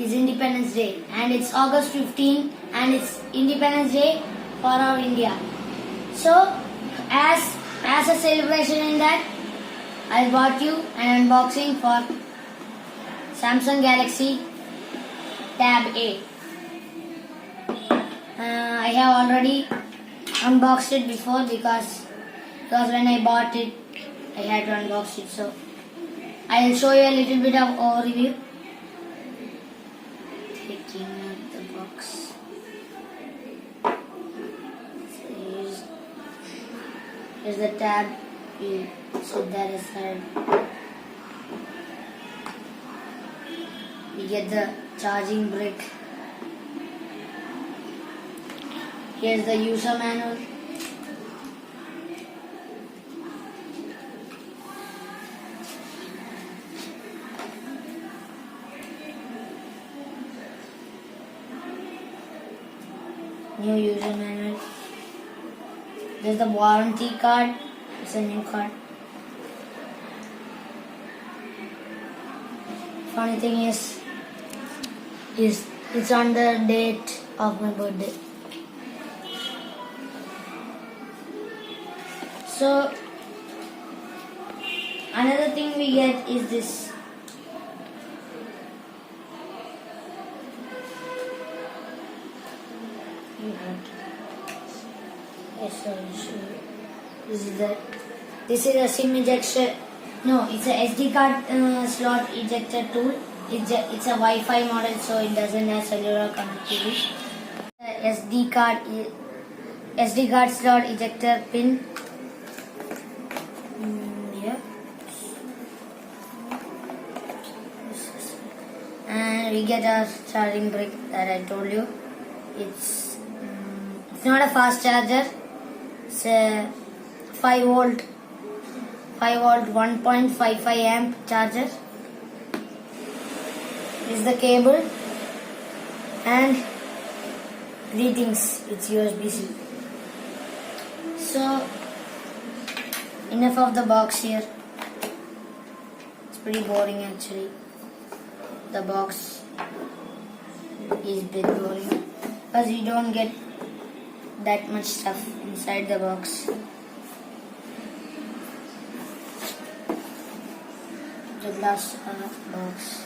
is Independence Day, and it's August 15 and it's Independence Day for our India. So as a celebration in that, I bought you an unboxing for Samsung Galaxy Tab A. I have already unboxed it before because when I bought it I had to unbox it. So I will show you a little bit of overview. Taking out the box. So here's the tab. You set that aside. We get the charging brick. Here's the user manual. New user manual. There's the warranty card. It's a new card. Funny thing is it's on the date of my birthday. So another thing we get is this. This is a SIM ejector. No, it's a SD card slot ejector tool. It's a Wi-Fi model, so it doesn't have cellular connectivity. SD card slot ejector pin. Here. And we get our charging brick that I told you. It's not a fast charger. It's a 5 volt 1.55 amp charger. This is the cable, and greetings, it's USB-C. So enough of the box here. It's pretty boring actually. The box is a bit boring because you don't get that much stuff inside the box. The glass box.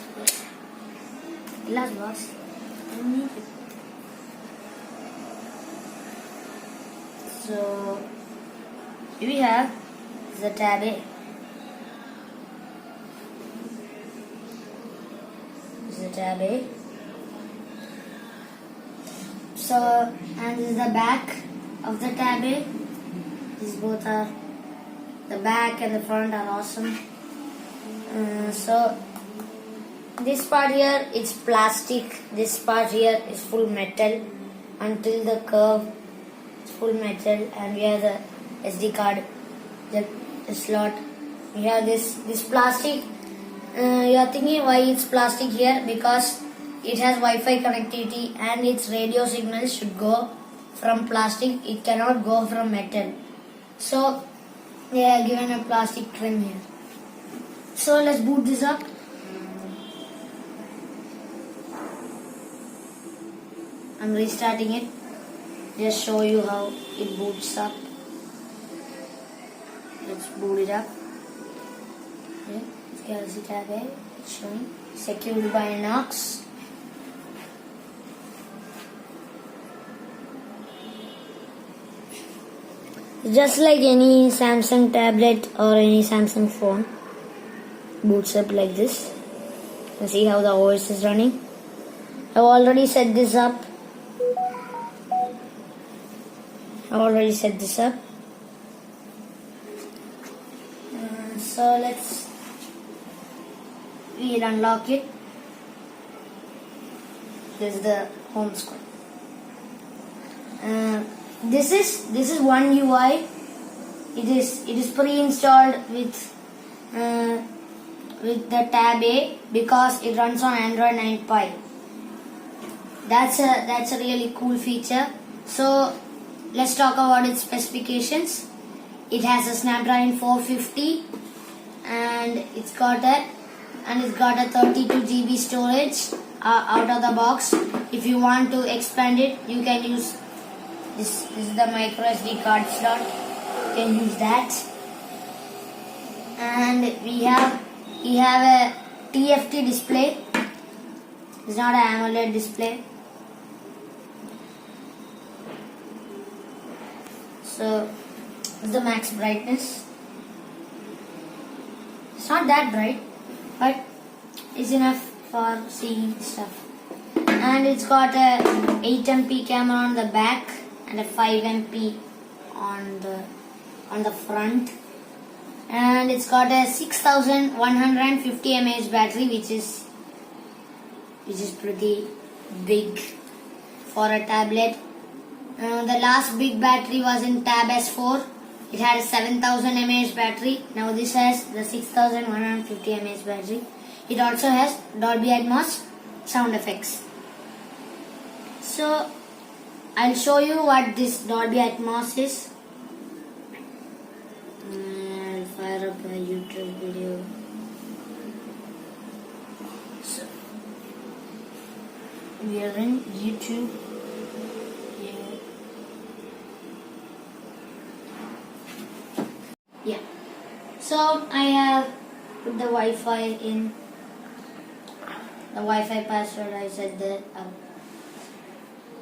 Glass box. I don't need it. So here we have the Tab A. This is the Tab A. So, and this is the back of the Tab A. These both are, the back and the front are awesome. So this part here it's plastic, this part here is full metal until the curve. It's full metal, and we have the SD card, the slot. We have this plastic. You are thinking why it's plastic here? Because it has Wi-Fi connectivity and its radio signals should go from plastic. It cannot go from metal. So they are given a plastic trim here. So let's boot this up. I'm restarting it. Just show you how it boots up. Let's boot it up. Okay. Galaxy Tab A. It's showing. Secured by Knox. Just like any Samsung tablet or any Samsung phone, boots up like this. You can see how the OS is running. I've already set this up. So we'll unlock it. This is the home screen. This is one UI. It is pre-installed with the Tab A because it runs on Android 9 Pie. That's a really cool feature. So let's talk about its specifications. It has a Snapdragon 450 and it's got a 32 GB storage out of the box. If you want to expand it, you can use this. This is the micro SD card slot. You can use that. And we have a TFT display. It's not an AMOLED display. So this is the max brightness. It's not that bright, but it's enough for seeing stuff. And it's got a 8MP camera on the back and a 5MP on the front. And it's got a 6150 mAh battery, which is pretty big for a tablet. The last big battery was in Tab S4. It had a 7000 mAh battery. Now this has the 6150 mAh battery. It also has Dolby Atmos sound effects. So I'll show you what this Dolby Atmos is. I'll fire up a YouTube video. So we are in YouTube. Yeah. So I have put the Wi-Fi in. The Wi-Fi password I set there.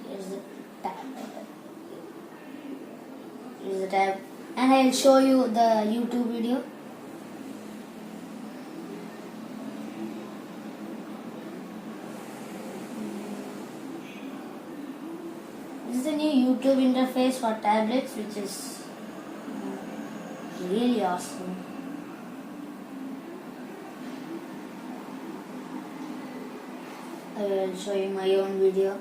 Here's the tab. Here's the tab. And I'll show you the YouTube video. This is the new YouTube interface for tablets, which is really awesome. I will show you my own video.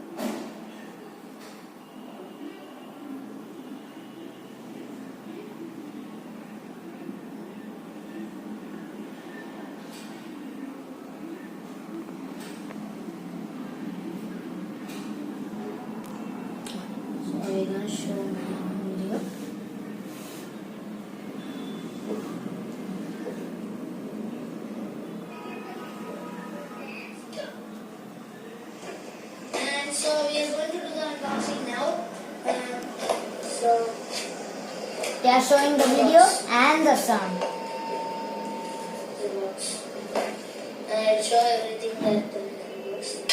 So I'm gonna show my own video. So we are going to do the unboxing now. So they are showing the video and the sound. And I'll show everything that the unboxing.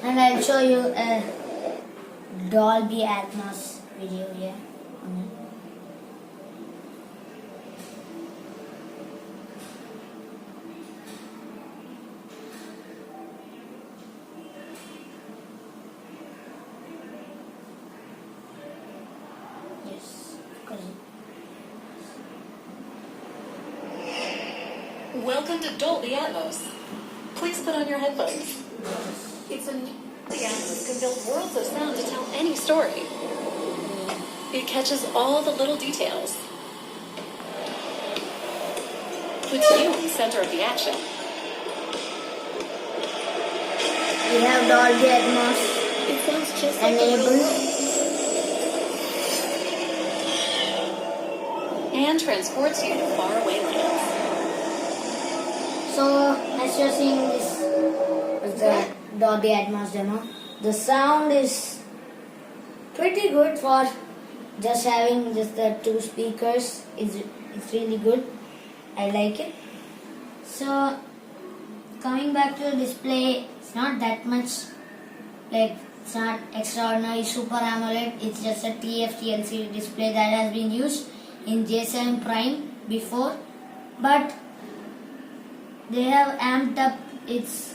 And I'll show you a Dolby Atmos video here. Welcome to Dolby Atmos. Please put on your headphones. It's a Dolby Atmos can build worlds of sound to tell any story. It catches all the little details. Puts you in the center of the action. We have Dolby Atmos It sounds just like enabled. And transports you to faraway lands. So as you're seeing, this is the Dolby Atmos demo. The sound is pretty good for just having just the two speakers. It's really good. I like it. So coming back to the display, it's not that much, like it's not extraordinary super AMOLED. It's just a TFT LCD display that has been used in J7 Prime before, but they have amped up its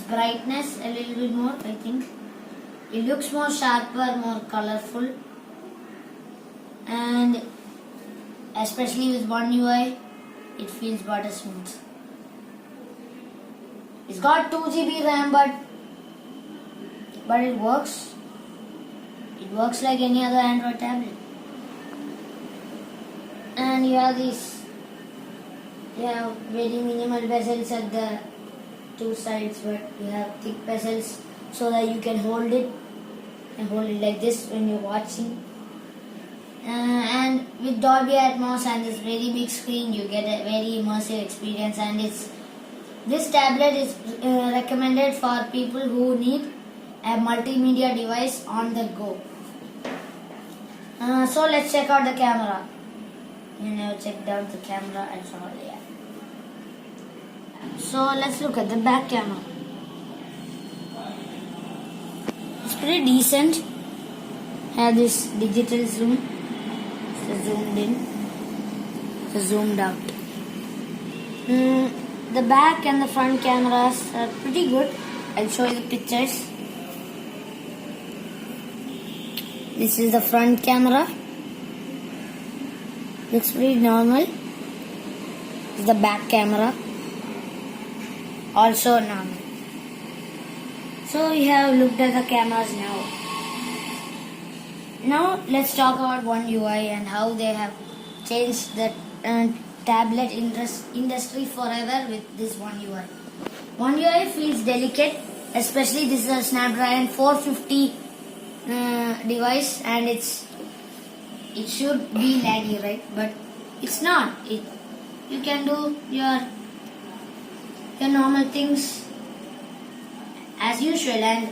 brightness a little bit more. I think it looks more sharper, more colorful, and especially with One UI, it feels butter smooth. It's got 2 GB RAM, but it works. It works like any other Android tablet. And you have these, very minimal bezels at the two sides, but you have thick bezels so that you can hold it like this when you're watching. And with Dolby Atmos and this very big screen, you get a very immersive experience. And this tablet is recommended for people who need a multimedia device on the go. So let's check out the camera. Checked out the camera and so on. Yeah. So let's look at the back camera. It's pretty decent. Have this digital zoom. It's zoomed in. It's zoomed out. The back and the front cameras are pretty good. I'll show you the pictures. This is the front camera. Looks pretty normal. This is the back camera. Also normal. So we have looked at the cameras now. Now let's talk about One UI and how they have changed the tablet industry forever with this One UI. One UI feels delicate, especially this is a Snapdragon 450 device, and it should be laggy, right? But it's not. You can do your normal things as usual, and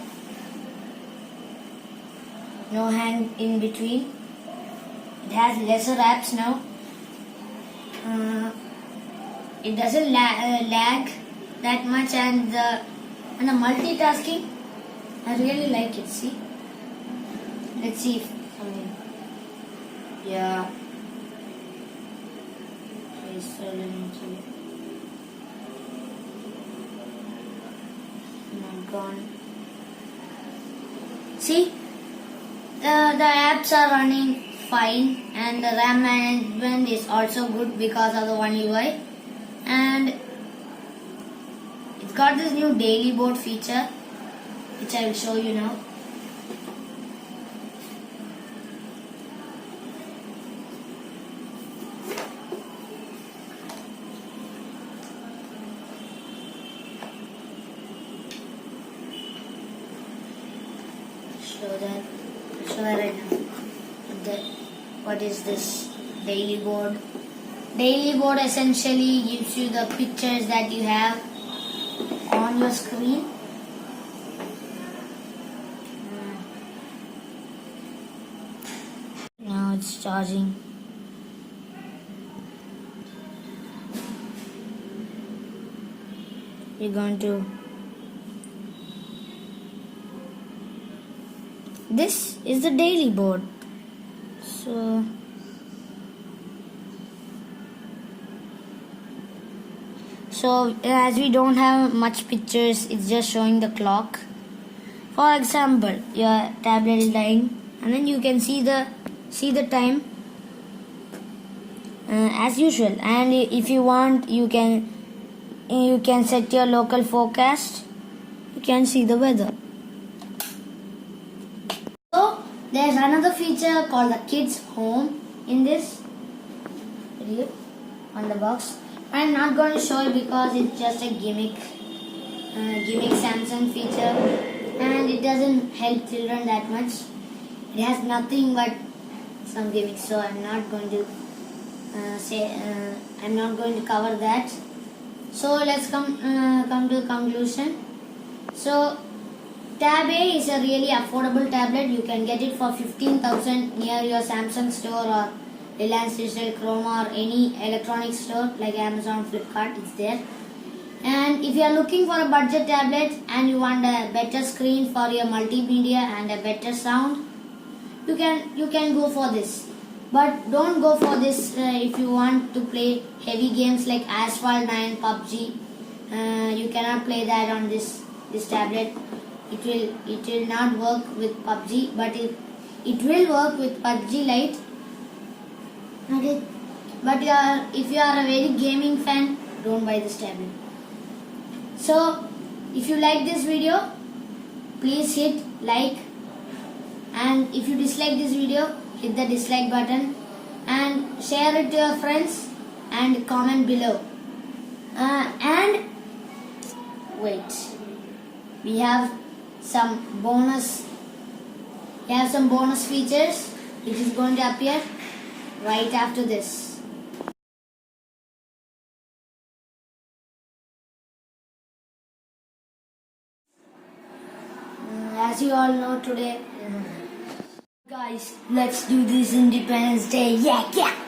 no hang in between. It has lesser apps now. It doesn't lag that much, and the multitasking, I really like it. See, let's see if something. Yeah. Okay, so let me see. Gone. See, the apps are running fine, and the RAM management is also good because of the One UI, and it's got this new daily mode feature, which I will show you now. Show that right now. What is this daily board? Daily board essentially gives you the pictures that you have on your screen. Now it's charging. You're going to. This is the daily board. So as we don't have much pictures, it's just showing the clock. For example, your tablet is dying, and then you can see the time as usual. And if you want, you can set your local forecast. You can see the weather. So there's another feature called the Kids Home in this video on the box. I'm not going to show it because it's just a gimmick Samsung feature, and it doesn't help children that much. It has nothing but some gimmicks, so I'm not going to cover that. So let's come to the conclusion. So Tab A is a really affordable tablet. You can get it for 15,000 near your Samsung store or Reliance Digital, Chroma, or any electronic store like Amazon, Flipkart. It's there. And if you are looking for a budget tablet and you want a better screen for your multimedia and a better sound, you can go for this. But don't go for this if you want to play heavy games like Asphalt 9, PUBG. You cannot play that on this tablet. It will not work with PUBG, but it will work with PUBG Lite. Okay. But if you are a very gaming fan, don't buy this tablet. So if you like this video, please hit like, and if you dislike this video, hit the dislike button and share it to your friends and comment below. And wait, we have some bonus features. It is going to appear right after this. As you all know today, guys, let's do this Independence Day. Yeah, yeah.